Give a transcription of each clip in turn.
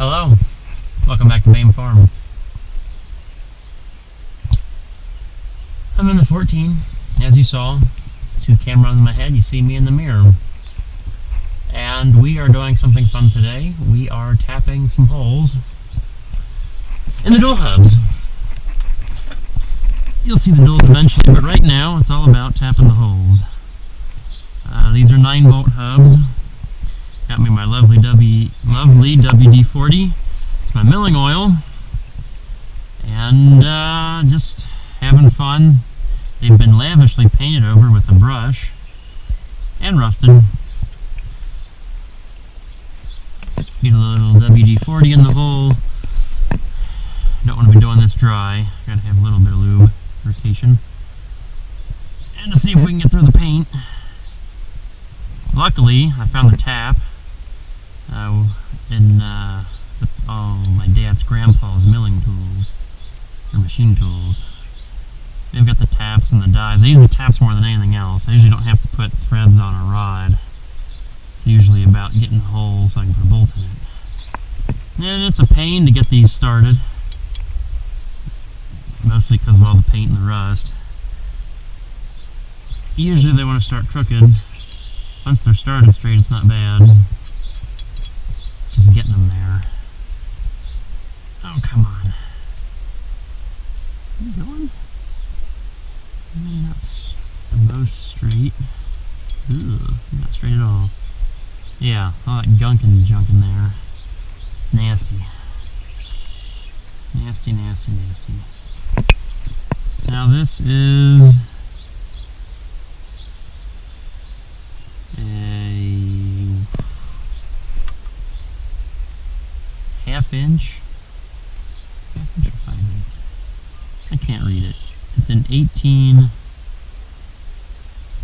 Hello, welcome back to Bame Farm. I'm in the 14, as you saw. See the camera on my head, you see me in the mirror. And we are doing something fun today. We are tapping some holes in the dual hubs. You'll see the duals eventually, but right now it's all about tapping the holes. These are 9-volt hubs. Got me my lovely WD-40. It's my milling oil. And just having fun. They've been lavishly painted over with a brush and rusted. Get a little WD-40 in the hole. Don't want to be doing this dry. Gotta have a little bit of lubrication. And to see if we can get through the paint. Luckily, I found the tap in my dad's grandpa's milling tools, or machine tools. They've got the taps and the dies. I use the taps more than anything else. I usually don't have to put threads on a rod. It's usually about getting a hole so I can put a bolt in it. And it's a pain to get these started, mostly because of all the paint and the rust. Usually they want to start crooked. Once they're started straight, it's not bad. It's just getting them there. Oh, come on. Are you going? Maybe not the most straight. Ugh, not straight at all. Yeah, all that gunk and junk in there. It's nasty. Nasty, nasty, nasty. Now this is a half-inch or 5/8. I can't read it. It's an 18.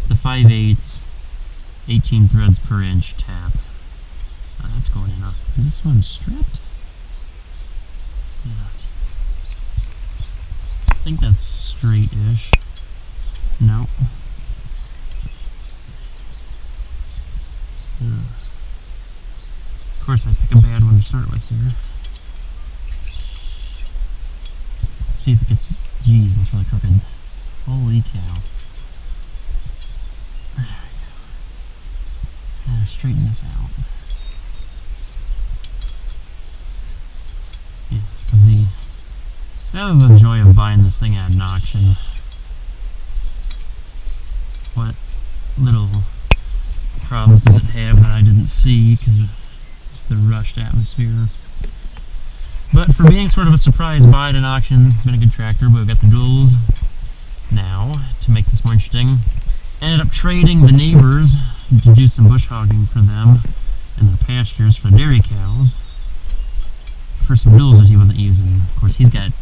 It's a 5/8, 18 threads per inch tap. Oh, that's going in. This one's stripped. Oh, geez. I think that's straight-ish. Nope. Ugh. Of course, I pick a bad one to start with here. Let's see if it gets. Jeez, that's really crooked. Holy cow. There we go. Straighten this out. Yeah, it's because that was the joy of buying this thing at an auction. What little problems does it have that I didn't see because of just the rushed atmosphere? But for being sort of a surprise buy at an auction, been a good tractor, but we've got the duals now to make this more interesting. Ended up trading the neighbors to do some bush hogging for them in the pastures for dairy cows for some duals that he wasn't using. Of course, he's got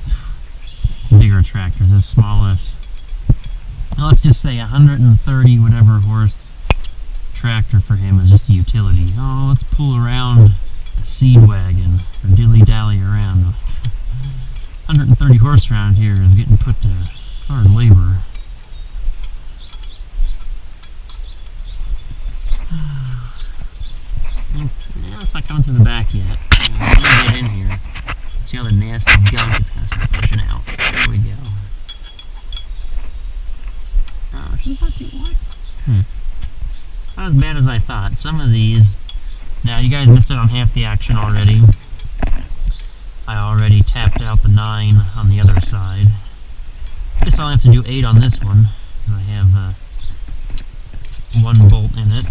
bigger tractors. His smallest, well, let's just say 130 whatever horse tractor for him is just a utility. Oh, let's pull around a seed wagon or dilly-dally around. 130 horse around here is getting put to hard labor. Yeah, it's not coming through the back yet. Let me get in here. See all the nasty gunk it's going to start pushing out. There we go. Oh, this one's not too what? Not as bad as I thought. Some of these. Now, you guys missed out on half the action already. I already tapped out the 9 on the other side. I guess I'll have to do 8 on this one, because I have one bolt in it.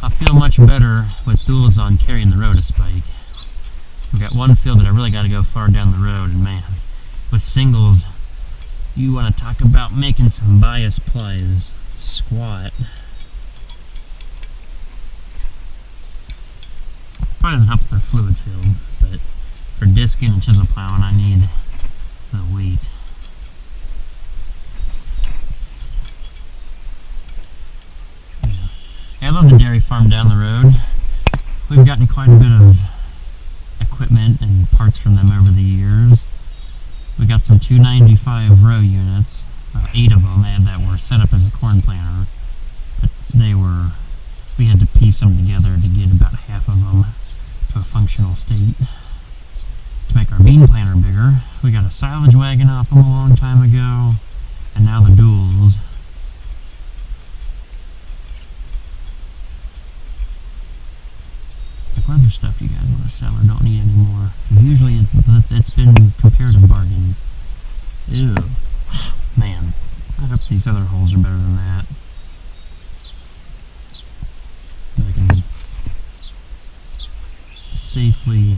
I feel much better with duals on carrying the Rotospike. We've got one field that I really got to go far down the road, and man, with singles, you want to talk about making some bias plies squat. Probably doesn't help with their fluid filled, but for disking and chisel plowing, I need the weight. Yeah. I love the dairy farm down the road. We've gotten quite a bit of equipment and parts from them over the years. We got some 295 row units, 8 of them, and that were set up as a corn planter, but they were We had to piece them together to get about half of them to a functional state. To make our bean planter bigger, we got a silage wagon off them a long time ago, and now the duals. It's like, what other stuff do you guys want to sell or don't need anymore? Because usually it's been comparative bargains. Ew. Man, I hope these other holes are better than that. I can safely,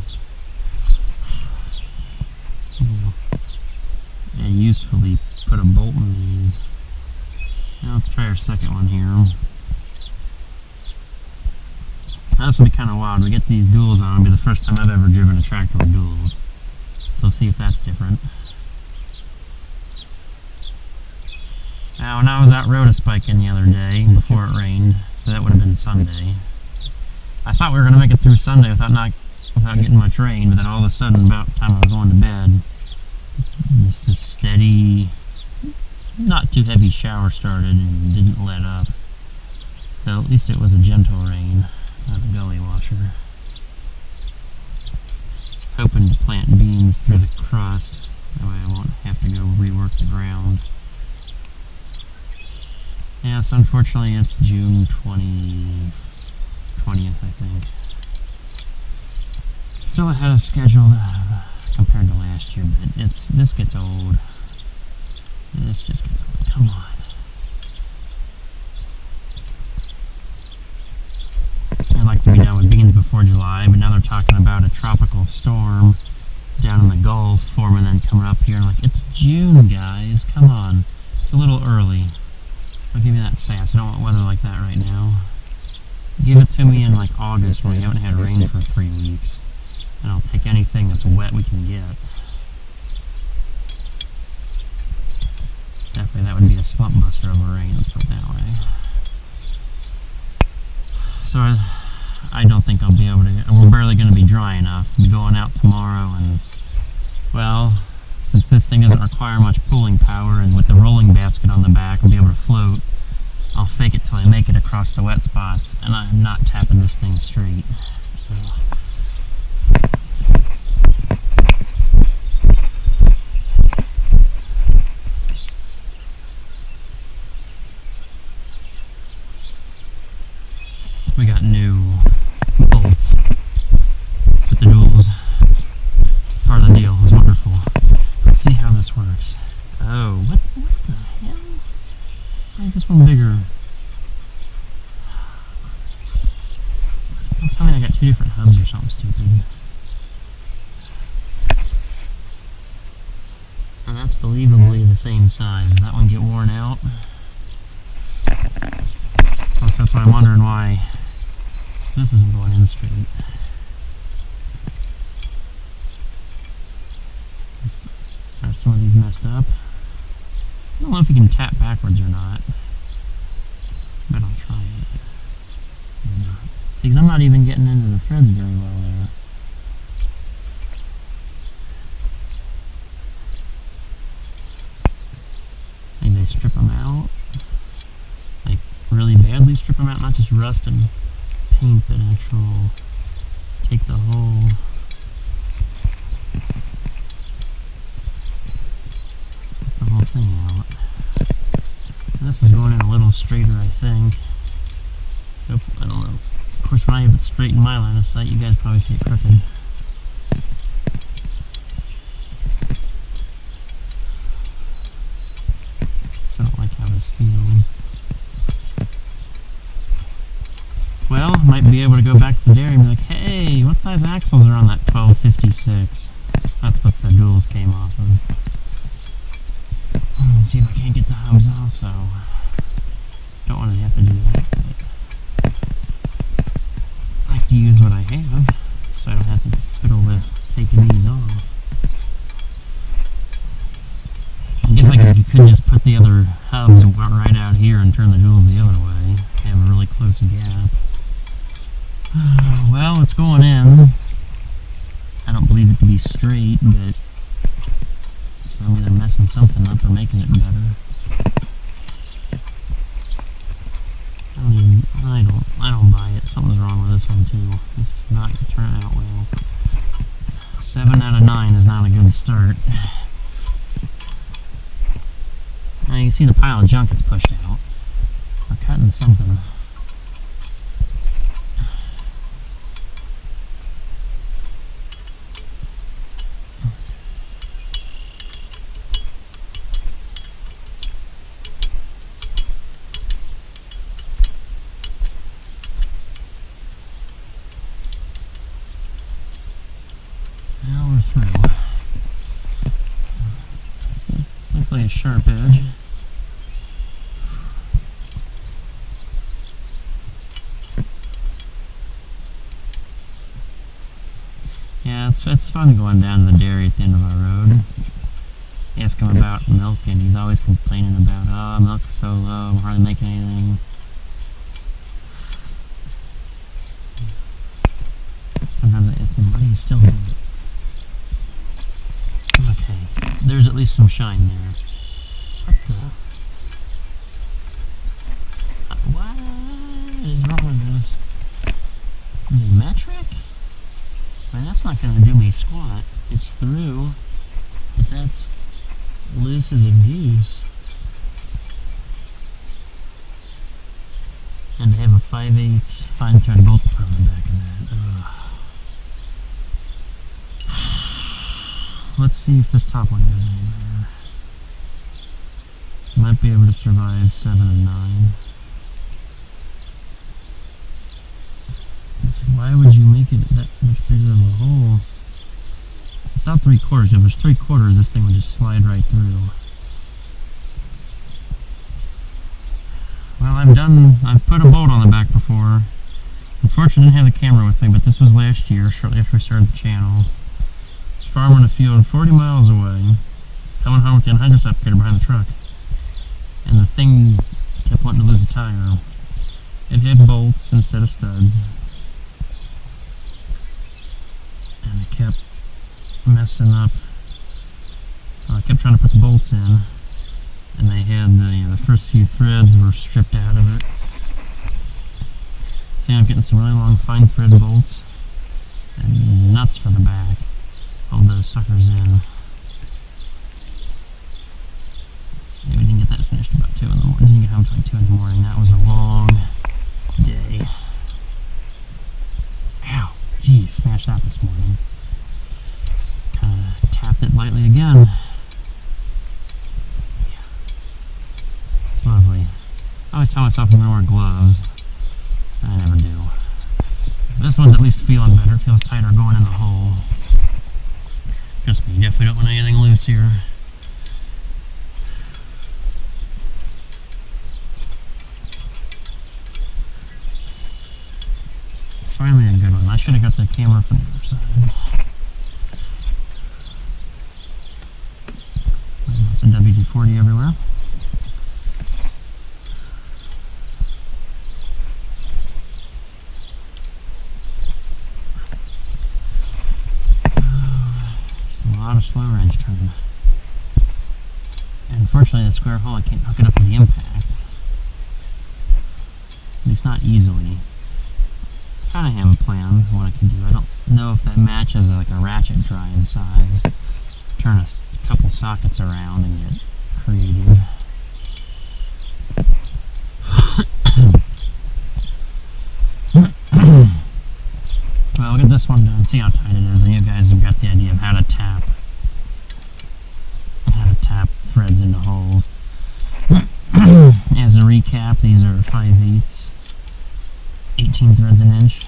and usefully put a bolt in these. Now let's try our second one here. This will be kind of wild. We get these duals on. It'll be the first time I've ever driven a tractor with duals. So let's see if that's different. Now, when I was out rotospiking the other day, before it rained, so that would have been Sunday, I thought we were going to make it through Sunday without getting much rain, but then all of a sudden, about the time I was going to bed, just a steady, not too heavy shower started and didn't let up. So at least it was a gentle rain, not a gully washer. Hoping to plant beans through the crust, that way I won't have to go rework the ground. Yeah, so unfortunately it's June 20th, I think. Still ahead of schedule compared to last year, but this gets old. This just gets old. Come on. I'd like to be done with beans before July, but now they're talking about a tropical storm down in the Gulf forming and then coming up here. And like, it's June, guys. Come on. It's a little early. Don't give me that sass. I don't want weather like that right now. Give it to me in like August when we haven't had rain for 3 weeks. And I'll take anything that's wet we can get. Definitely that would be a slump buster of a rain, let's put it that way. So I don't think I'll be able to, we're barely going to be dry enough. I'll be going out tomorrow and, well, since this thing doesn't require much pulling power and with the rolling basket on the back I'll be able to float, I'll fake it till I make it across the wet spots, and I'm not tapping this thing straight. Ugh. We got new bolts with the duals. Part of the deal is wonderful. Let's see how this works. Oh, what the hell? Why is this one bigger? Don't tell me I got 2 different hubs or something stupid. And that's believably the same size. Did that one get worn out? Plus, that's why I'm wondering why this isn't going in straight. Are some of these messed up? I don't know if you can tap backwards or not, but I'll try it. Maybe not. See, because I'm not even getting into the threads very well there. Maybe they strip them out. Like, really badly strip them out, not just rust and paint, but actual, take the whole, thing out. And this is going in a little straighter, I think. Hopefully, I don't know. Of course, when I have it straight in my line of sight, you guys probably see it crooked. So I don't like how this feels. Well, might be able to go back to the dairy and be like, hey, what size axles are on that 1256? That's what the duals came off of. Let's see if I can't get the hubs also. Don't want to have to do that, but I like to use what I have, so I don't have to fiddle with taking these off. I guess you could just put the other hubs right out here and turn the duals the other way. Have a really close gap. Well, it's going in. I don't believe it to be straight, but so I'm either messing something up or making it better. I I don't buy it. Something's wrong with this one too. This is not going to turn out well. 7 out of 9 is not a good start. Now you can see the pile of junk it's pushed out. We're cutting something. Now we're through. It's definitely a sharp edge. Yeah, it's fun going down to the dairy at the end of our road. Ask him about milk, and he's always complaining about, oh, milk's so low, I'm hardly making anything. Sometimes I ask him, why do you still do it? Okay, there's at least some shine there. What is wrong with this? The metric? I mean, that's not going to do me squat. It's through, but that's loose as a goose. And to have a 5/8 fine thread bolt put on the back of that. Ugh. Let's see if this top one goes anywhere. Might be able to survive 7 and 9. It's like, why would you make it that much bigger of a hole? It's not 3/4. If it was 3/4, this thing would just slide right through. Well, I've put a bolt on the back before. Unfortunately, I didn't have the camera with me, but this was last year, shortly after we started the channel. I was farming a field 40 miles away, coming home with the anhydrous applicator behind the truck, and the thing kept wanting to lose a tire. It had bolts instead of studs, and it kept messing up. I kept trying to put the bolts in, and they had the first few threads were stripped out of it. See, I'm getting some really long fine thread bolts and nuts for the back. Hold those suckers in. Yeah, we didn't get that finished about 2 in the morning. Didn't get home until like 2 in the morning. That was a long day. Ow! Geez, smashed that this morning. Kind of tapped it lightly again. Yeah. It's lovely. I always tell myself I'm going to wear gloves. I never do. This one's at least feeling better. It feels tighter going in the hole. Trust me, you definitely don't want anything loose here. Finally a good one. I should have got the camera from the other side. Lots of WD-40 everywhere. A lot of slow wrench turn. And unfortunately, the square hole, I can't hook it up to the impact. At least not easily. I kind of have a plan for what I can do. I don't know if that matches like a ratchet drive size. Turn a couple sockets around and get creative. Well, we'll get this one done, see how tight it is, and you guys have got the idea of how to tap threads into holes. As a recap, these are 5/8, 18 threads an inch.